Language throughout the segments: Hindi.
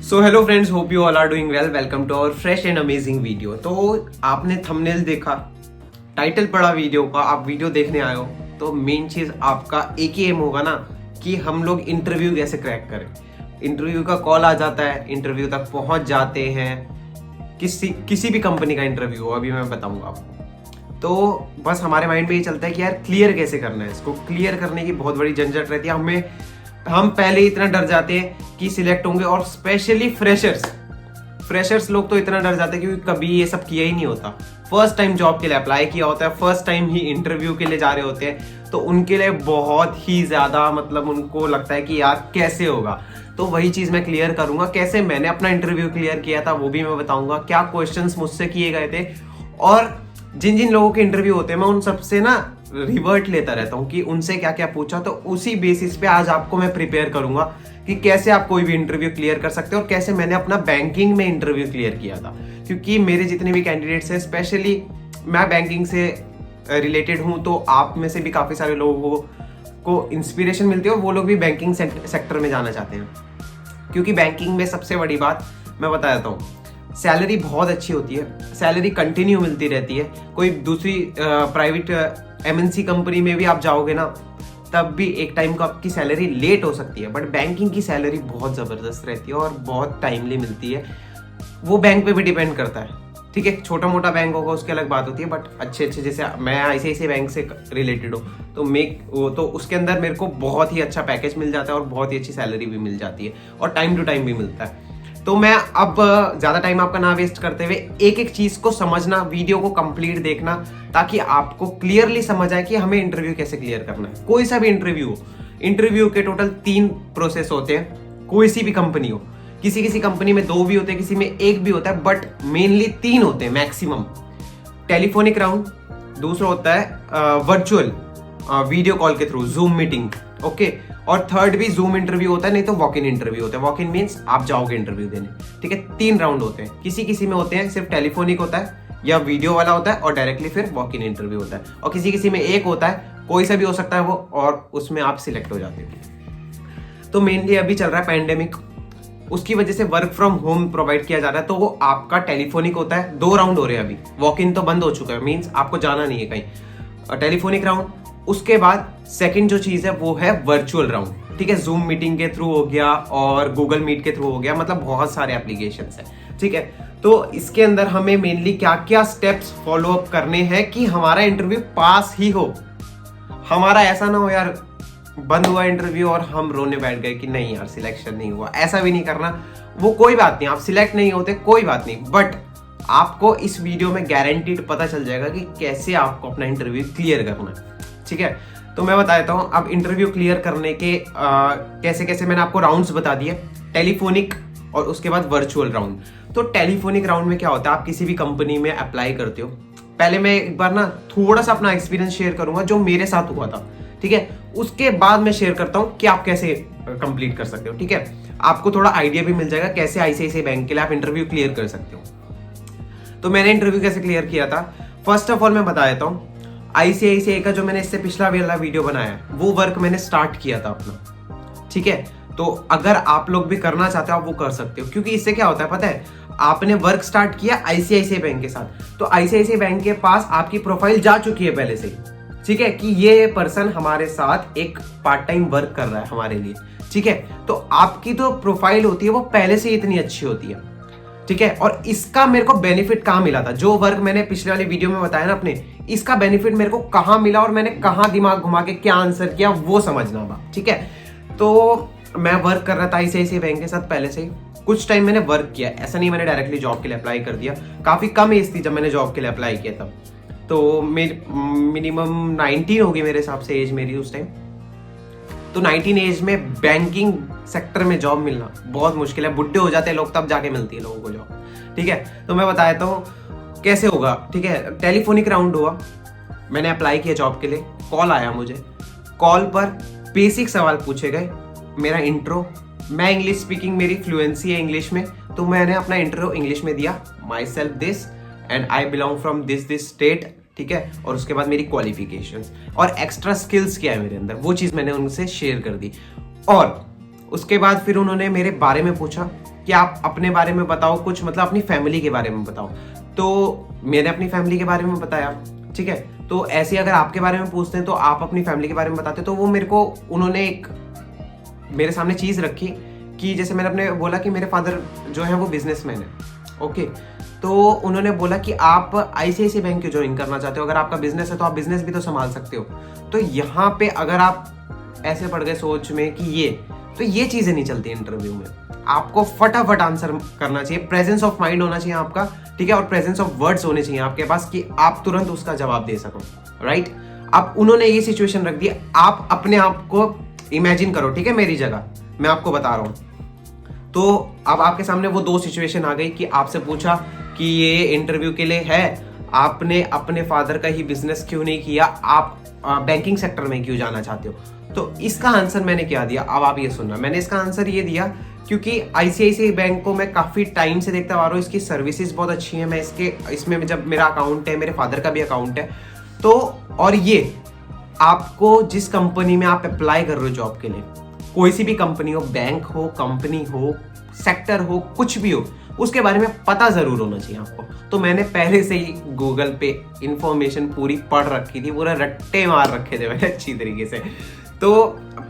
So hello friends, hope you all are doing well. Welcome to our fresh and amazing video. तो आपने थंबनेल देखा, टाइटल पढ़ा वीडियो का, आप वीडियो देखने आए हो, तो मेन चीज आपका एक ही एम होगा ना कि हम लोग इंटरव्यू कैसे क्रैक करें। इंटरव्यू का कॉल आ जाता है, इंटरव्यू तक पहुंच जाते हैं, किसी भी कंपनी का इंटरव्यू हो, अभी मैं बताऊंगा आपको। तो बस हमारे माइंड में ये चलता है कि यार क्लियर कैसे करना है। इसको क्लियर करने की बहुत बड़ी झंझट रहती है। हम पहले इतना डर जाते हैं कि सिलेक्ट होंगे, और स्पेशली फ्रेशर्स लोग तो इतना डर जाते हैं क्योंकि कभी ये सब किया ही नहीं होता। फर्स्ट टाइम जॉब के लिए अप्लाई किया होता है, फर्स्ट टाइम ही इंटरव्यू के लिए जा रहे होते हैं, तो उनके लिए बहुत ही ज्यादा उनको लगता है कि यार कैसे होगा। तो वही चीज मैं क्लियर करूंगा, कैसे मैंने अपना इंटरव्यू क्लियर किया था वो भी मैं बताऊंगा, क्या क्वेश्चंस मुझसे किए गए थे, और जिन जिन लोगों के इंटरव्यू होते हैं मैं उन सबसे ना रिवर्ट लेता रहता हूँ कि उनसे क्या क्या पूछा। तो उसी बेसिस पे आज आपको मैं प्रिपेयर करूंगा कि कैसे आप कोई भी इंटरव्यू क्लियर कर सकते हो, और कैसे मैंने अपना बैंकिंग में इंटरव्यू क्लियर किया था। क्योंकि मेरे जितने भी कैंडिडेट्स हैं, स्पेशली मैं बैंकिंग से रिलेटेड हूँ, तो आप में से भी काफी सारे लोगों को इंस्पिरेशन मिलती है और वो लोग भी बैंकिंग सेक्टर में जाना चाहते हैं। क्योंकि बैंकिंग में सबसे बड़ी बात मैं बता देता हूँ, सैलरी बहुत अच्छी होती है, सैलरी कंटिन्यू मिलती रहती है। कोई दूसरी प्राइवेट एमएनसी कंपनी में भी आप जाओगे ना, तब भी एक टाइम को आपकी सैलरी लेट हो सकती है, बट बैंकिंग की सैलरी बहुत ज़बरदस्त रहती है और बहुत टाइमली मिलती है। वो बैंक पे भी डिपेंड करता है, ठीक है। छोटा मोटा बैंक होगा उसकी अलग बात होती है, बट अच्छे जैसे मैं आईसीआईसीआई बैंक से रिलेटेड हूँ, तो उसके अंदर मेरे को बहुत ही अच्छा पैकेज मिल जाता है और बहुत ही अच्छी सैलरी भी मिल जाती है, और टाइम टू टाइम भी मिलता है। तो मैं अब ज्यादा टाइम आपका ना वेस्ट करते हुए एक एक चीज को समझना, वीडियो को कंप्लीट देखना, ताकि आपको क्लियरली समझ आए कि हमें इंटरव्यू कैसे क्लियर करना है। कोई सा भी इंटरव्यू के टोटल 3 प्रोसेस होते हैं। कोई सी भी कंपनी हो, किसी कंपनी में 2 भी होते हैं, किसी में 1 भी होता है, बट मेनली 3 होते हैं मैक्सिमम। टेलीफोनिक राउंड, दूसरा होता है वर्चुअल वीडियो कॉल के थ्रू, जूम मीटिंग, ओके, और थर्ड भी जूम इंटरव्यू होता है, नहीं तो वॉक इन इंटरव्यू होता है। वॉक इन मीन्स आप जाओगे इंटरव्यू देने, ठीक है। 3 राउंड होते हैं। किसी में होते हैं सिर्फ टेलीफोनिक होता है या वीडियो वाला होता है, और डायरेक्टली फिर वॉक इन इंटरव्यू होता है, और किसी में 1 होता है, कोई सा भी हो सकता है वो, और उसमें आप सिलेक्ट हो जाते हो। तो मेनली अभी चल रहा है पैंडेमिक, उसकी वजह से वर्क फ्रॉम होम प्रोवाइड किया जा रहा है, तो वो आपका टेलीफोनिक होता है। 2 राउंड हो रहे हैं अभी, वॉक इन तो बंद हो चुका है, मीन्स आपको जाना नहीं है कहीं। टेलीफोनिक राउंड, उसके बाद सेकंड जो चीज है वो है वर्चुअल राउंड, ठीक है। जूम मीटिंग के थ्रू हो गया और गूगल मीट के थ्रू हो गया, मतलब बहुत सारे एप्लीकेशंस हैं, ठीक है। तो इसके अंदर हमें मेनली क्या क्या स्टेप्स फॉलो अप करने हैं कि हमारा इंटरव्यू पास ही हो। हमारा ऐसा ना हो यार बंद हुआ इंटरव्यू और हम रोने बैठ गए कि नहीं यार सिलेक्शन नहीं हुआ, ऐसा भी नहीं करना। वो कोई बात नहीं, आप सिलेक्ट नहीं होते कोई बात नहीं, बट आपको इस वीडियो में गारंटीड पता चल जाएगा कि कैसे आपको अपना इंटरव्यू क्लियर करना है, ठीक है। तो मैं बता देता हूँ अब इंटरव्यू क्लियर करने के कैसे मैंने आपको राउंड्स बता दिए, टेलीफोनिक और उसके बाद वर्चुअल राउंड। तो टेलीफोनिक राउंड में क्या होता है, आप किसी भी कंपनी में अप्लाई करते हो। पहले मैं एक बार ना थोड़ा सा अपना एक्सपीरियंस शेयर करूंगा जो मेरे साथ हुआ था, ठीक है। उसके बाद मैं शेयर करता हूँ कि आप कैसे कंप्लीट कर सकते हो, ठीक है। आपको थोड़ा आइडिया भी मिल जाएगा कैसे आईसीआईसीआई बैंक के लिए आप इंटरव्यू क्लियर कर सकते हो। तो मैंने इंटरव्यू कैसे क्लियर किया था, फर्स्ट ऑफ ऑल मैं बता देता हूँ। आईसीआईसीआई का जो मैंने इससे पिछला वाला वीडियो बनाया वो वर्क मैंने स्टार्ट किया था अपना, ठीक है। तो अगर आप लोग भी करना चाहते हो आप वो कर सकते हो, क्योंकि इससे क्या होता है पता है, आपने वर्क स्टार्ट किया आईसीआईसीआई बैंक के साथ, तो आईसीआईसीआई बैंक के पास आपकी प्रोफाइल जा चुकी है पहले से ही, ठीक है, कि ये पर्सन हमारे साथ एक पार्ट टाइम वर्क कर रहा है हमारे लिए, ठीक है। तो आपकी तो प्रोफाइल होती है वो पहले से इतनी अच्छी होती है, ठीक है। और इसका मेरे को बेनिफिट कहाँ मिला था, जो वर्क मैंने पिछले वाले वीडियो में बताया ना अपने, इसका बेनिफिट मेरे को कहाँ मिला और मैंने कहाँ दिमाग घुमा के क्या आंसर किया वो समझना था, ठीक है। तो मैं वर्क कर रहा था आईसीआईसीआई बैंक के साथ पहले से ही, कुछ टाइम मैंने वर्क किया, ऐसा नहीं मैंने डायरेक्टली जॉब के लिए अप्लाई कर दिया। काफी कम एज थी जब मैंने जॉब के लिए अप्लाई किया तब, तो मेरी मिनिमम 19 होगी मेरे हिसाब से एज मेरी उस टाइम। तो 19 एज में बैंकिंग सेक्टर में जॉब मिलना बहुत मुश्किल है, बुढ़े हो जाते हैं लोग तब जाके मिलती है लोगों को जॉब, ठीक है। तो मैं बता देता हूँ कैसे होगा, ठीक है। टेलीफोनिक राउंड हुआ, मैंने अप्लाई किया जॉब के लिए, कॉल आया मुझे, कॉल पर बेसिक सवाल पूछे गए, मेरा इंट्रो, मैं इंग्लिश स्पीकिंग, मेरी फ्लुएंसी है इंग्लिश में, तो मैंने अपना इंट्रो इंग्लिश में दिया, my self this and I belong from this state, ठीक है। और उसके बाद मेरी क्वालिफिकेशंस और एक्स्ट्रा स्किल्स क्या है मेरे अंदर, वो चीज़ मैंने उनसे शेयर कर दी। और उसके बाद फिर उन्होंने मेरे बारे में पूछा कि आप अपने बारे में बताओ कुछ, मतलब अपनी फैमिली के बारे में बताओ। तो मैंने अपनी फैमिली के बारे में बताया, ठीक है। तो ऐसे अगर आपके बारे में पूछते हैं तो आप अपनी फैमिली के बारे में बताते, तो वो मेरे को उन्होंने एक मेरे सामने चीज़ रखी कि जैसे मैंने अपने बोला कि मेरे फादर जो है वो बिजनेसमैन है, ओके। तो उन्होंने बोला कि आप आईसीआईसीआई बैंक क्यों ज्वाइन करना चाहते हो, अगर आपका बिजनेस है तो आप बिजनेस भी तो संभाल सकते हो। तो यहाँ पे अगर आप ऐसे पड़ गए सोच में कि तो ये चीज़ें नहीं चलती इंटरव्यू में। आपको फटाफट आंसर करना चाहिए, प्रेजेंस ऑफ माइंड होना चाहिए आपका, ठीक है, और प्रेजेंस ऑफ वर्ड्स होने चाहिए आपके पास कि आप तुरंत उसका जवाब दे सको, राइट। अब उन्होंने ये सिचुएशन रख दी, आप अपने आप को इमेजिन करो, ठीक है, मेरी जगह मैं आपको बता रहा हूं। तो अब आपके सामने वो दो सिचुएशन आ गई कि आपसे पूछा कि ये इंटरव्यू के लिए है, आपने अपने फादर का ही बिजनेस क्यों नहीं किया, आप बैंकिंग सेक्टर में क्यों जाना चाहते हो। तो इसका आंसर मैंने क्या दिया, अब आप ये सुनना। मैंने इसका आंसर ये दिया क्योंकि आईसीआईसीआई बैंक को मैं काफी टाइम से देखता आ रहा हूँ, इसकी सर्विसेज बहुत अच्छी है। मैं इसमें जब मेरा अकाउंट है, मेरे फादर का भी अकाउंट है, तो और ये आपको जिस कंपनी में आप अप्लाई कर रहे हो जॉब के लिए, कोई सी भी कंपनी हो, बैंक हो, कंपनी हो, सेक्टर हो, कुछ भी हो, उसके बारे में पता जरूर होना चाहिए आपको। तो मैंने पहले से ही गूगल पे इंफॉर्मेशन पूरी पढ़ रखी थी, पूरा रट्टे मार रखे थे मैंने अच्छी तरीके से। तो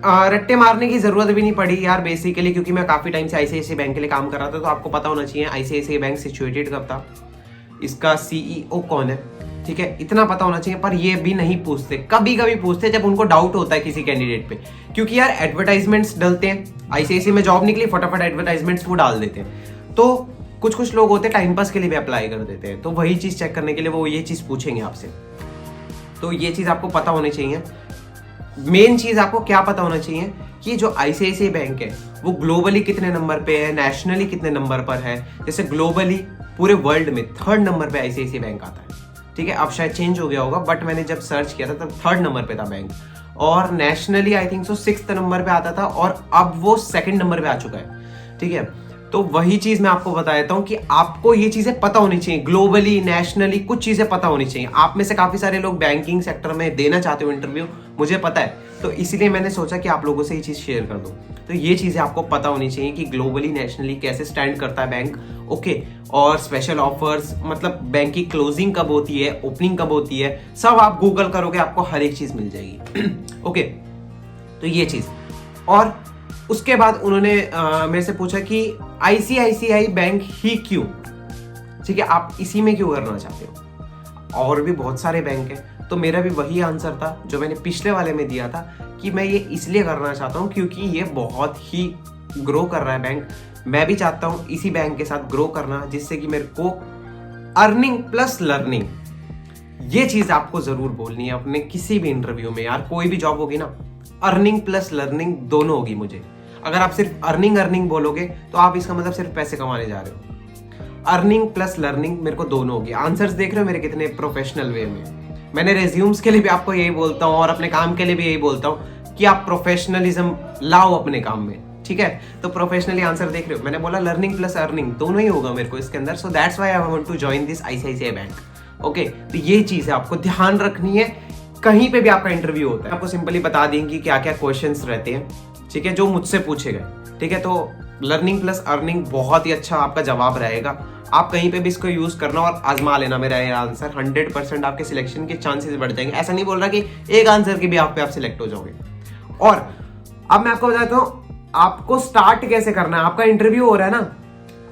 रट्टे मारने की जरूरत भी नहीं पड़ी यार बेसिकली, क्योंकि मैं काफी टाइम से आईसीआईसीआई बैंक के लिए काम कर रहा था। तो आपको पता होना चाहिए आईसीआईसीआई बैंक सिचुएटेड कब था, इसका सीईओ कौन है, ठीक है, इतना पता होना चाहिए। पर ये भी नहीं पूछते, कभी कभी पूछते जब उनको डाउट होता है किसी कैंडिडेट पे, क्योंकि यार एडवर्टाइजमेंट्स डलते हैं, आईसीआईसीआई में जॉब निकली, फटाफट एडवर्टाइजमेंट्स वो डाल देते हैं। तो कुछ लोग होते हैं टाइम पास के लिए भी अप्लाई कर देते हैं, तो वही चीज चेक करने के लिए वो ये चीज पूछेंगे आपसे। तो ये चीज आपको पता होनी चाहिए। मेन चीज आपको क्या पता होना चाहिए कि जो आईसीआईसीआई बैंक है वो ग्लोबली कितने नंबर पे है, नेशनली कितने नंबर पर है। जैसे ग्लोबली पूरे वर्ल्ड में 3rd नंबर पे आईसीआईसीआई बैंक आता है, ठीक है। अब शायद चेंज हो गया होगा, बट मैंने जब सर्च किया था तब 3rd नंबर पे था बैंक, और nationally I think so 6th number पे आता था, और अब वो 2nd नंबर पे आ चुका है, ठीक है। तो वही चीज मैं आपको बता देता हूँ कि आपको ये चीजें पता होनी चाहिए, ग्लोबली, नेशनली कुछ चीजें पता होनी चाहिए। आप में से काफी सारे लोग बैंकिंग सेक्टर में देना चाहते हो इंटरव्यू, मुझे पता है, तो इसीलिए मैंने सोचा कि आप लोगों से ये चीज शेयर कर दूं। तो ये चीजें आपको पता होनी चाहिए कि ग्लोबली, नेशनली कैसे स्टैंड करता है बैंक, ओके। और स्पेशल ऑफर्स, मतलब बैंक की क्लोजिंग कब होती है, ओपनिंग कब होती है, सब आप गूगल करोगे आपको हर एक चीज मिल जाएगी ओके। तो ये चीज, और उसके बाद उन्होंने मेरे से पूछा कि आईसीआईसीआई बैंक ही क्यों, ठीक है, आप इसी में क्यों करना चाहते हो, और भी बहुत सारे बैंक हैं। तो मेरा भी वही आंसर था जो मैंने पिछले वाले में दिया था कि मैं ये इसलिए करना चाहता हूँ क्योंकि ये बहुत ही ग्रो कर रहा है बैंक। मैं भी चाहता हूँ इसी बैंक के साथ ग्रो करना, जिससे कि मेरे को अर्निंग प्लस लर्निंग, ये चीज आपको जरूर बोलनी है अपने किसी भी इंटरव्यू में। यार कोई भी जॉब होगी ना, अर्निंग प्लस लर्निंग दोनों होगी मुझे। अगर आप सिर्फ अर्निंग बोलोगे तो आप इसका मतलब सिर्फ पैसे कमाने जा रहे हो। अर्निंग प्लस लर्निंग मेरे को दोनों होगी। आंसर्स देख रहे हो मेरे कितने प्रोफेशनल वे में। मैंने रेज्यूम्स के लिए भी आपको यही बोलता हूँ और अपने काम के लिए भी यही बोलता हूँ कि आप प्रोफेशनलिज्म लाओ अपने काम में, ठीक है। तो प्रोफेशनली आंसर देख रहे हो, मैंने बोला लर्निंग प्लस अर्निंग दोनों ही होगा मेरे को इसके अंदर। So that's why I want to join this ICICI bank, okay. तो ये चीज है आपको ध्यान रखनी है, कहीं पे भी आपका इंटरव्यू होता है आपको सिंपली बता देंगे क्या क्या क्वेश्चंस रहते हैं, ठीक है, जो मुझसे पूछे गए, ठीक है। तो लर्निंग प्लस अर्निंग बहुत ही अच्छा आपका जवाब रहेगा। आप कहीं पे भी इसको यूज करना और आजमा लेना। मेरा ये आंसर 100% आपके सिलेक्शन के चांसेस बढ़ जाएंगे। ऐसा नहीं बोल रहा कि एक आंसर के भी आप सिलेक्ट हो जाओगे। और अब मैं आपको बताता हूं आपको स्टार्ट कैसे करना है। आपका इंटरव्यू हो रहा है ना,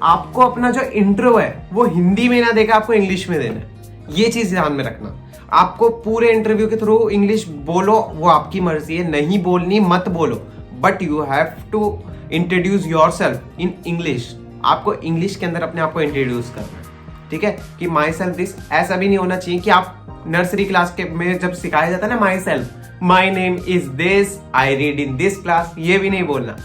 आपको अपना जो इंट्रो है वो हिंदी में ना देकर आपको इंग्लिश में देना है। ये चीज ध्यान में रखना। आपको पूरे इंटरव्यू के थ्रू इंग्लिश बोलो, वो आपकी मर्जी है, नहीं बोलनी मत बोलो, but you have to introduce yourself in English. आपको इंग्लिश के अंदर अपने आप को इंट्रोड्यूस करना है, ठीक है, कि माई सेल्फ दिस। ऐसा भी नहीं होना चाहिए कि आप नर्सरी क्लास के में जब सिखाया जाता है ना my self, my name is this, I read in this class, ये भी नहीं बोलना।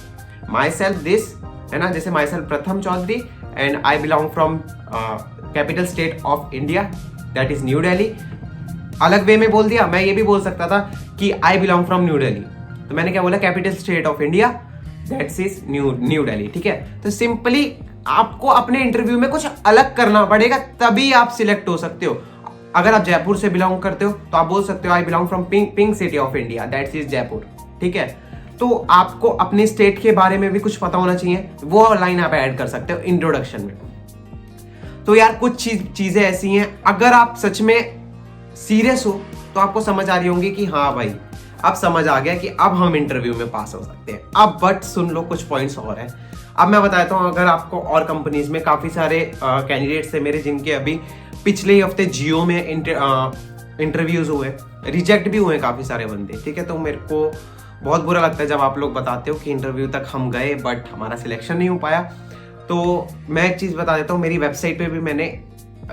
माई सेल्फ दिस है ना, जैसे myself Pratham Chaudhary and I belong from capital state of India, that is New Delhi. अलग वे में बोल दिया। मैं ये भी बोल सकता था कि आई बिलोंग फ्रॉम न्यू दिल्ली, तो मैंने क्या बोला, capital state of India, that's is New Delhi, ठीक है। तो सिंपली आपको अपने इंटरव्यू में कुछ अलग करना पड़ेगा, तभी आप सिलेक्ट हो सकते हो। अगर आप जयपुर से बिलोंग करते हो तो आप बोल सकते हो आई belong from pink city of India, that's is Jaipur, ठीक है। तो आपको अपने स्टेट के बारे में भी कुछ पता होना चाहिए, वो लाइन आप ऐड कर सकते हो इंट्रोडक्शन में। तो यार कुछ चीजें ऐसी हैं, अगर आप सच में सीरियस हो तो आपको समझ आ रही होंगी कि हाँ भाई अब समझ आ गया कि अब हम इंटरव्यू में पास हो सकते हैं। अब बट सुन लो, कुछ पॉइंट्स और हैं। अब मैं बताता हूँ, अगर आपको और कंपनीज में काफी सारे कैंडिडेट्स थे मेरे जिनके अभी पिछले ही हफ्ते जियो में इंटरव्यूज हुए, रिजेक्ट भी हुए काफी सारे बंदे, ठीक है। तो मेरे को बहुत बुरा लगता है जब आप लोग बताते हो कि इंटरव्यू तक हम गए बट हमारा सिलेक्शन नहीं हो पाया। तो मैं एक चीज बता देता हूँ, मेरी वेबसाइट पे भी मैंने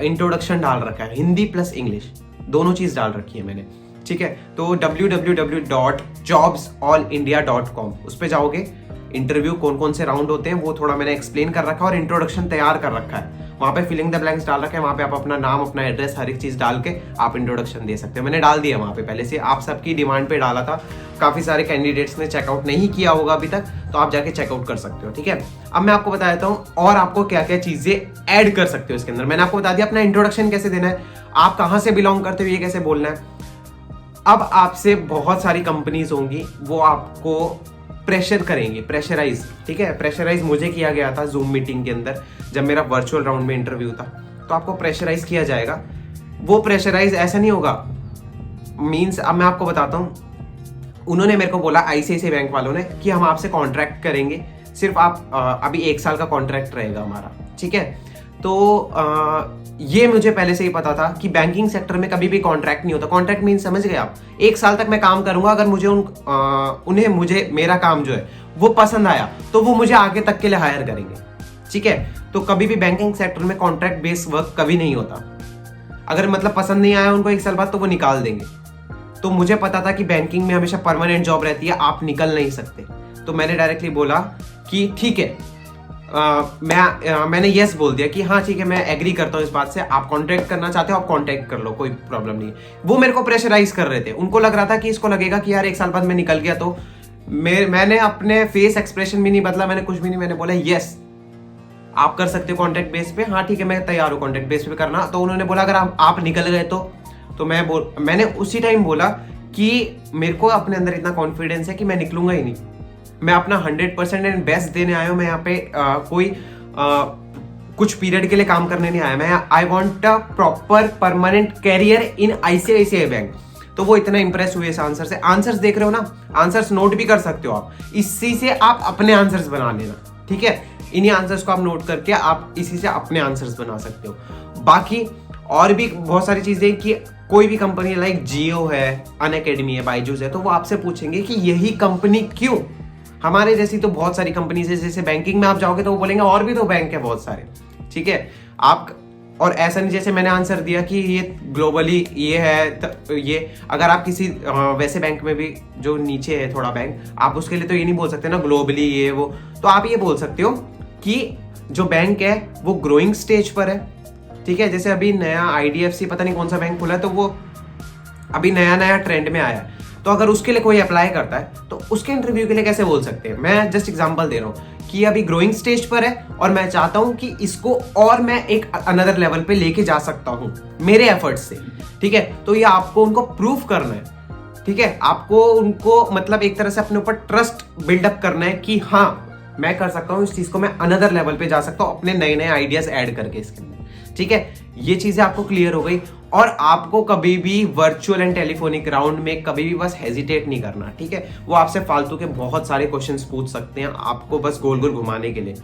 इंट्रोडक्शन डाल रखा है, हिंदी प्लस इंग्लिश दोनों चीज डाल रखी है मैंने, ठीक है। तो www.jobsallindia.com उस पे जाओगे, इंटरव्यू कौन कौन से राउंड होते हैं वो थोड़ा मैंने एक्सप्लेन कर रखा है और इंट्रोडक्शन तैयार कर रखा है। वहाँ पे फिलिंग द ब्लैंक्स डाल रखा है, वहाँ पे आप अपना नाम, अपना एड्रेस, हर एक चीज डाल के आप इंट्रोडक्शन दे सकते हो। मैंने डाल दिया वहाँ पे पहले से, आप सबकी डिमांड पे डाला था। काफी सारे कैंडिडेट्स ने चेकआउट नहीं किया होगा अभी तक, तो आप जाके चेकआउट कर सकते हो, ठीक है। अब मैं आपको बता देता हूँ और आपको क्या क्या चीजें ऐड कर सकते हो इसके अंदर। मैंने आपको बता दिया अपना इंट्रोडक्शन कैसे देना है, आप कहाँ से बिलोंग करते हो ये कैसे बोलना है। अब आपसे बहुत सारी कंपनीज होंगी, वो आपको प्रेशर करेंगे, प्रेशराइज, ठीक है। प्रेशराइज मुझे किया गया था जूम मीटिंग के अंदर जब मेरा वर्चुअल राउंड में इंटरव्यू था, तो आपको प्रेशराइज किया जाएगा। वो प्रेशराइज ऐसा नहीं होगा, मींस अब मैं आपको बताता हूँ, उन्होंने मेरे को बोला आईसीआईसीआई बैंक वालों ने कि हम आपसे कॉन्ट्रैक्ट करेंगे, सिर्फ आप अभी 1 साल का कॉन्ट्रैक्ट रहेगा हमारा, ठीक है। तो ये मुझे पहले से ही पता था कि बैंकिंग सेक्टर में कभी भी कॉन्ट्रैक्ट नहीं होता। कॉन्ट्रैक्ट मीन समझ गए आप, 1 साल तक मैं काम करूंगा, अगर मुझे मेरा काम जो है वो पसंद आया तो वो मुझे आगे तक के लिए हायर करेंगे, ठीक है। तो कभी भी बैंकिंग सेक्टर में कॉन्ट्रैक्ट बेस्ड वर्क कभी नहीं होता। अगर मतलब पसंद नहीं आया उनको 1 साल बाद तो वो निकाल देंगे। तो मुझे पता था कि बैंकिंग में हमेशा परमानेंट जॉब रहती है, आप निकल नहीं सकते। तो मैंने डायरेक्टली बोला कि ठीक है, मैंने यस बोल दिया कि हाँ ठीक है, मैं एग्री करता हूँ इस बात से, आप कॉन्टैक्ट करना चाहते हो आप कॉन्टैक्ट कर लो, कोई प्रॉब्लम नहीं। वो मेरे को प्रेशराइज कर रहे थे, उनको लग रहा था कि इसको लगेगा कि यार 1 साल बाद मैं निकल गया। तो मैंने अपने फेस एक्सप्रेशन भी नहीं बदला, मैंने कुछ भी नहीं, मैंने बोला यस आप कर सकते हो कॉन्ट्रैक्ट बेस पे, हाँ ठीक है मैं तैयार हूँ कॉन्ट्रैक्ट बेस पे करना। तो उन्होंने बोला अगर आप निकल गए तो मैंने उसी टाइम बोला कि मेरे को अपने अंदर इतना कॉन्फिडेंस है कि मैं निकलूंगा ही नहीं, मैं अपना 100% एंड बेस्ट देने आया हूँ। मैं यहाँ पे कुछ पीरियड के लिए काम करने नहीं आया, मैं I want a proper permanent career in ICICI bank. तो वो इतना इंप्रेस हुए इस आंसर से। आंसर्स देख रहे हो ना, आंसर्स नोट भी कर सकते हो आप, इसी से आप अपने आंसर्स बना लेना, ठीक है। इन्हीं आंसर्स को आप नोट करके आप इसी से अपने आंसर्स बना सकते हो। बाकी और भी बहुत सारी चीजें कि कोई भी कंपनी लाइक जियो है, अनअकैडमी है, बायजूस है, तो वो आपसे पूछेंगे कि यही कंपनी क्यों। हमारे जैसी तो बहुत सारी कंपनीज है, जैसे बैंकिंग में आप जाओगे तो वो बोलेंगे और भी तो बैंक है बहुत सारे, ठीक है। आप और ऐसा नहीं जैसे मैंने आंसर दिया कि ये ग्लोबली ये है, ये अगर आप किसी वैसे बैंक में भी जो नीचे है थोड़ा बैंक, आप उसके लिए तो ये नहीं बोल सकते ना ग्लोबली ये वो। तो आप ये बोल सकते हो कि जो बैंक है वो ग्रोइंग स्टेज पर है, ठीक है। जैसे अभी नया आईडीएफसी पता नहीं कौन सा बैंक खुला है, तो वो अभी नया ट्रेंड में आया है। तो अगर उसके लिए कोई अप्लाई करता है तो उसके इंटरव्यू के लिए कैसे बोल सकते हैं। मैं जस्ट एग्जांपल दे रहा हूँ कि अभी ग्रोइंग स्टेज पर है और मैं चाहता हूँ कि इसको और मैं एक अनदर लेवल पे लेके जा सकता हूँ मेरे एफर्ट्स से, ठीक है। तो ये आपको उनको प्रूफ करना है, ठीक है। आपको उनको मतलब एक तरह से अपने ऊपर ट्रस्ट बिल्डअप करना है कि हाँ मैं कर सकता हूँ इस चीज को, मैं अनदर लेवल पे जा सकता हूँ अपने नए आइडियाज ऐड करके इसके अंदर, ठीक है। ये चीजें आपको क्लियर हो गई। और आपको कभी भी वर्चुअल एंड टेलीफोनिक राउंड में कभी भी बस हेजिटेट नहीं करना, ठीक है। वो आपसे फालतू के बहुत सारे क्वेश्चंस पूछ सकते हैं आपको बस गोल गोल घुमाने के लिए,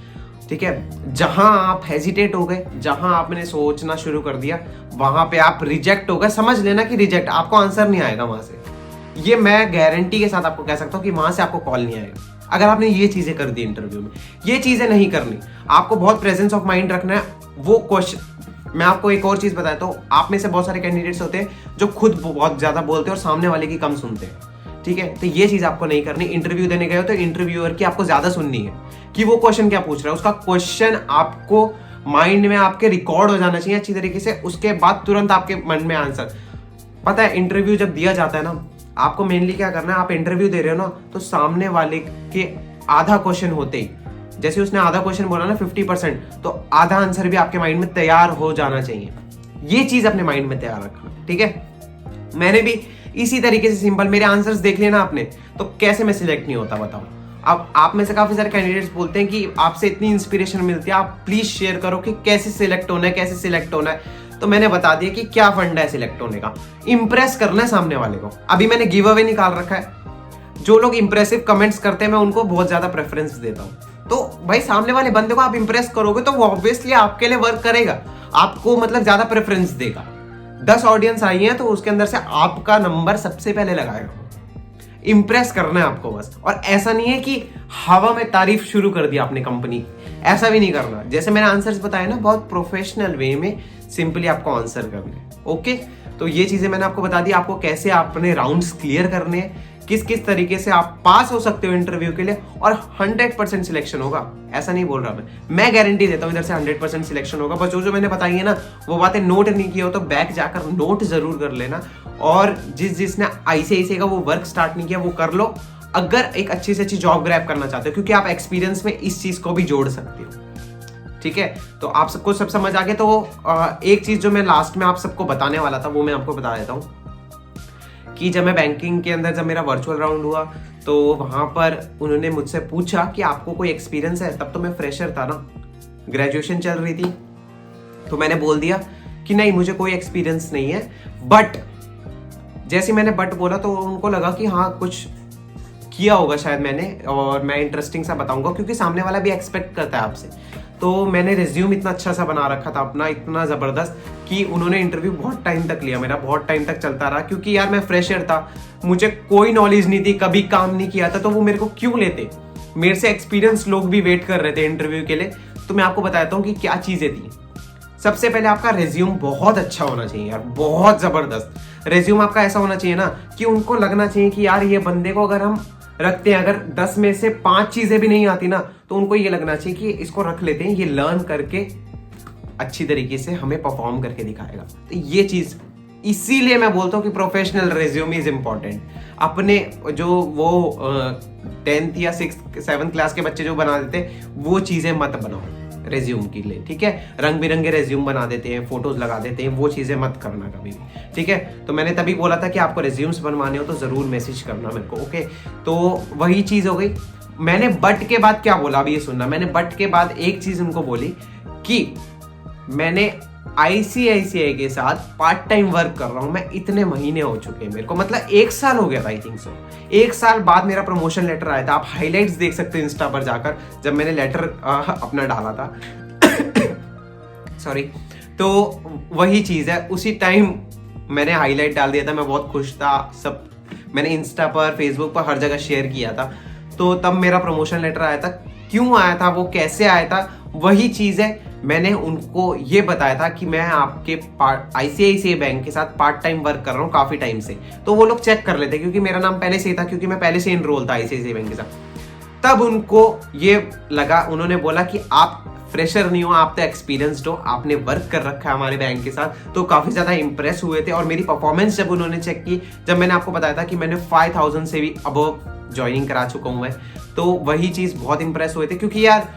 ठीक है। जहां आप हेजिटेट हो गए, जहां आपने सोचना शुरू कर दिया, वहां पे आप रिजेक्ट हो गए, समझ लेना कि रिजेक्ट, आपको आंसर नहीं आएगा वहां से। ये मैं गारंटी के साथ आपको कह सकता हूँ कि वहां से आपको कॉल नहीं आएगा अगर आपने ये चीजें कर दी इंटरव्यू में। ये चीजें नहीं करनी, आपको बहुत प्रेजेंस ऑफ माइंड रखना है। वो क्वेश्चन मैं आपको एक और चीज बताता हूँ, आप में से बहुत सारे कैंडिडेट्स होते हैं जो खुद बहुत ज्यादा बोलते हैं और सामने वाले की कम सुनते हैं, ठीक है। तो ये चीज आपको नहीं करनी। इंटरव्यू देने गए हो तो इंटरव्यूअर की आपको ज्यादा सुननी है कि वो क्वेश्चन क्या पूछ रहा है, उसका क्वेश्चन आपको माइंड में आपके रिकॉर्ड हो जाना चाहिए अच्छी तरीके से, उसके बाद तुरंत आपके मन में आंसर। पता है इंटरव्यू जब दिया जाता है ना, आपको मेनली क्या करना है, आप इंटरव्यू दे रहे हो ना, तो सामने वाले के आधा क्वेश्चन होते ही, जैसे उसने आधा क्वेश्चन बोला ना 50%, तो आधा आंसर भी आपके माइंड में तैयार हो जाना चाहिए। ये चीज अपने माइंड में तैयार रखना, ठीक है। मैंने भी इसी तरीके से सिंपल मेरे आंसर्स देख लेना आपने, तो कैसे मैं सिलेक्ट नहीं होता बताओ। अब आप में से काफी सारे कैंडिडेट्स बोलते हैं कि आपसे इतनी इंस्पिरेशन मिलती है, आप प्लीज शेयर करो कि कैसे सिलेक्ट होना है, कैसे सिलेक्ट होना है। तो मैंने बता दिया कि क्या फंडा है सिलेक्ट होने का, इंप्रेस करना है सामने वाले को। अभी मैंने गिव अवे निकाल रखा है, जो लोग इंप्रेसिव कमेंट्स करते हैं मैं उनको बहुत ज्यादा प्रेफरेंस देता हूँ। तो भाई सामने वाले बंदे को आप इंप्रेस करोगे तो वो ऑब्वियसली आपके लिए वर्क करेगा, आपको मतलब ज्यादा प्रेफरेंस देगा। 10 ऑडियंस आई है तो उसके अंदर से आपका नंबर सबसे पहले लगाएगा। इंप्रेस करना है आपको बस, और ऐसा नहीं है कि हवा में तारीफ शुरू कर दी आपने कंपनी की, ऐसा भी नहीं करना। जैसे मैंने आंसर्स बताए ना, बहुत प्रोफेशनल वे में सिंपली आपको आंसर करने। ओके, तो ये चीजें मैंने आपको बता दी, आपको कैसे अपने राउंड्स क्लियर करने हैं, किस किस तरीके से आप पास हो सकते हो इंटरव्यू के लिए, और 100% सिलेक्शन होगा। ऐसा नहीं बोल रहा मैं गारंटी देता हूँ इधर से 100% सिलेक्शन होगा। बस जो मैंने बताई है ना वो बातें नोट नहीं की हो तो बैक जाकर नोट जरूर कर लेना, और जिसने ICICI का वो वर्क स्टार्ट नहीं किया वो कर लो, अगर एक अच्छी से अच्छी जॉब ग्रैब करना चाहते हो, क्योंकि आप एक्सपीरियंस में इस चीज को भी जोड़ सकते हो। ठीक है, तो आप सबको सब समझ आ गया। तो एक चीज जो मैं लास्ट में आप सबको बताने वाला था वो मैं आपको बता देता हूँ कि जब मैं बैंकिंग के अंदर जब मेरा वर्चुअल राउंड हुआ तो वहां पर उन्होंने मुझसे पूछा कि आपको कोई एक्सपीरियंस है। तब तो मैं फ्रेशर था ना, ग्रेजुएशन चल रही थी, तो मैंने बोल दिया कि नहीं मुझे कोई एक्सपीरियंस नहीं है। बट जैसे मैंने बट बोला तो उनको लगा कि हाँ कुछ किया होगा शायद मैंने, और मैं इंटरेस्टिंग सा बताऊंगा क्योंकि सामने वाला भी एक्सपेक्ट करता है आपसे। तो मैंने रिज्यूम इतना अच्छा सा बना रखा था अपना, इतना जबरदस्त कि उन्होंने इंटरव्यू बहुत टाइम तक लिया, मेरा बहुत टाइम तक चलता रहा, क्योंकि यार मैं फ्रेशर था, मुझे कोई नॉलेज नहीं थी, कभी काम नहीं किया था, तो वो मेरे को क्यों लेते। मेरे से एक्सपीरियंस लोग भी वेट कर रहे थे इंटरव्यू के लिए। तो मैं आपको बताता हूँ कि क्या चीजें थी। सबसे पहले आपका रेज्यूम बहुत अच्छा होना चाहिए यार, बहुत जबरदस्त रेज्यूम आपका ऐसा होना चाहिए ना कि उनको लगना चाहिए कि यार ये बंदे को अगर हम रखते हैं, अगर 10 में से 5 चीजें भी नहीं आती ना तो उनको ये लगना चाहिए कि इसको रख लेते हैं, ये लर्न करके अच्छी तरीके से हमें परफॉर्म करके दिखाएगा। तो ये चीज इसीलिए मैं बोलता हूँ कि प्रोफेशनल रेज्यूम इज इंपॉर्टेंट। अपने जो वो 10th या 6th 7th क्लास के बच्चे जो बना देते वो चीजें मत बनाओ रेज्यूम के लिए। ठीक है, रंग बिरंगे रेज्यूम बना देते हैं, फोटोज लगा देते हैं, वो चीजें मत करना कभी भी। ठीक है, तो मैंने तभी बोला था कि आपको रेज्यूम्स बनवाने हो तो जरूर मैसेज करना मेरे को। ओके, तो वही चीज हो गई। मैंने बट के बाद क्या बोला अभी ये सुनना। मैंने बट के बाद एक चीज उनको बोली कि मैंने ICICI के साथ पार्ट टाइम वर्क कर रहा हूं, मैं इतने महीने हो चुके हैं, मेरे को मतलब 1 साल हो गया था आई थिंक सो। 1 साल बाद मेरा प्रमोशन लेटर आया था। आप हाइलाइट्स देख सकते हैं इंस्टा पर जाकर, जब मैंने लेटर अपना डाला था सॉरी। तो वही चीज है, उसी टाइम मैंने हाईलाइट डाल दिया था, मैं बहुत खुश था, सब मैंने इंस्टा पर फेसबुक पर हर जगह शेयर किया था। तो तब मेरा प्रमोशन लेटर आया था। क्यों आया था, वो कैसे आया था, वही चीज है। मैंने उनको ये बताया था कि मैं आपके ICICI बैंक के साथ पार्ट टाइम वर्क कर रहा हूँ काफी टाइम से, तो वो लोग चेक कर लेते क्योंकि मेरा नाम पहले से ही था, क्योंकि मैं पहले से इनरोल था ICICI बैंक के साथ। तब उनको ये लगा, उन्होंने बोला कि आप फ्रेशर नहीं हो, आप तो एक्सपीरियंस्ड हो, आपने वर्क कर रखा है हमारे बैंक के साथ। तो काफी ज्यादा इंप्रेस हुए थे, और मेरी परफॉर्मेंस जब उन्होंने चेक की, जब मैंने आपको बताया था कि मैंने 5000 से भी अबव ज्वाइनिंग करा चुका हूं मैं, तो वही चीज बहुत इंप्रेस हुए थे। क्योंकि यार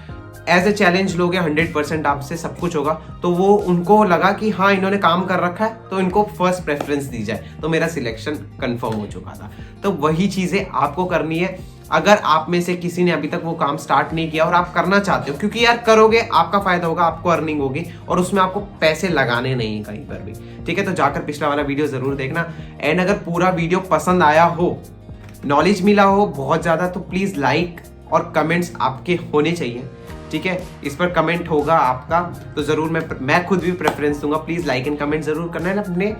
एज ए चैलेंज लोगे 100% आपसे सब कुछ होगा, तो वो उनको लगा कि हाँ इन्होंने काम कर रखा है तो इनको फर्स्ट प्रेफरेंस दी जाए। तो मेरा सिलेक्शन कंफर्म हो चुका था। तो वही चीजें आपको करनी है। अगर आप में से किसी ने अभी तक वो काम स्टार्ट नहीं किया और आप करना चाहते हो, क्योंकि यार करोगे आपका फायदा होगा, आपको अर्निंग होगी, और उसमें आपको पैसे लगाने नहीं कहीं पर भी। ठीक है, तो जाकर पिछला वाला वीडियो जरूर देखना। एंड अगर पूरा वीडियो पसंद आया हो, नॉलेज मिला हो बहुत ज्यादा, तो प्लीज लाइक और कमेंट्स आपके होने चाहिए। ठीक है, इस पर कमेंट होगा आपका तो जरूर मैं खुद भी प्रेफरेंस दूंगा। प्लीज लाइक एंड कमेंट जरूर करना है, अपने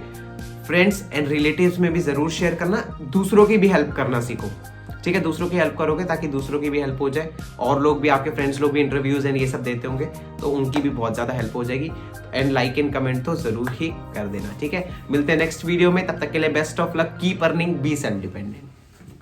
फ्रेंड्स एंड रिलेटिव्स में भी जरूर शेयर करना, दूसरों की भी हेल्प करना सीखो। ठीक है, दूसरों की हेल्प करोगे ताकि दूसरों की भी हेल्प हो जाए, और लोग भी, आपके फ्रेंड्स लोग भी इंटरव्यूज एंड ये सब देते होंगे तो उनकी भी बहुत ज्यादा हेल्प हो जाएगी। एंड लाइक एंड कमेंट तो जरूर ही कर देना। ठीक है, मिलते हैं नेक्स्ट वीडियो में, तब तक के लिए best of luck, keep earning, be self dependent.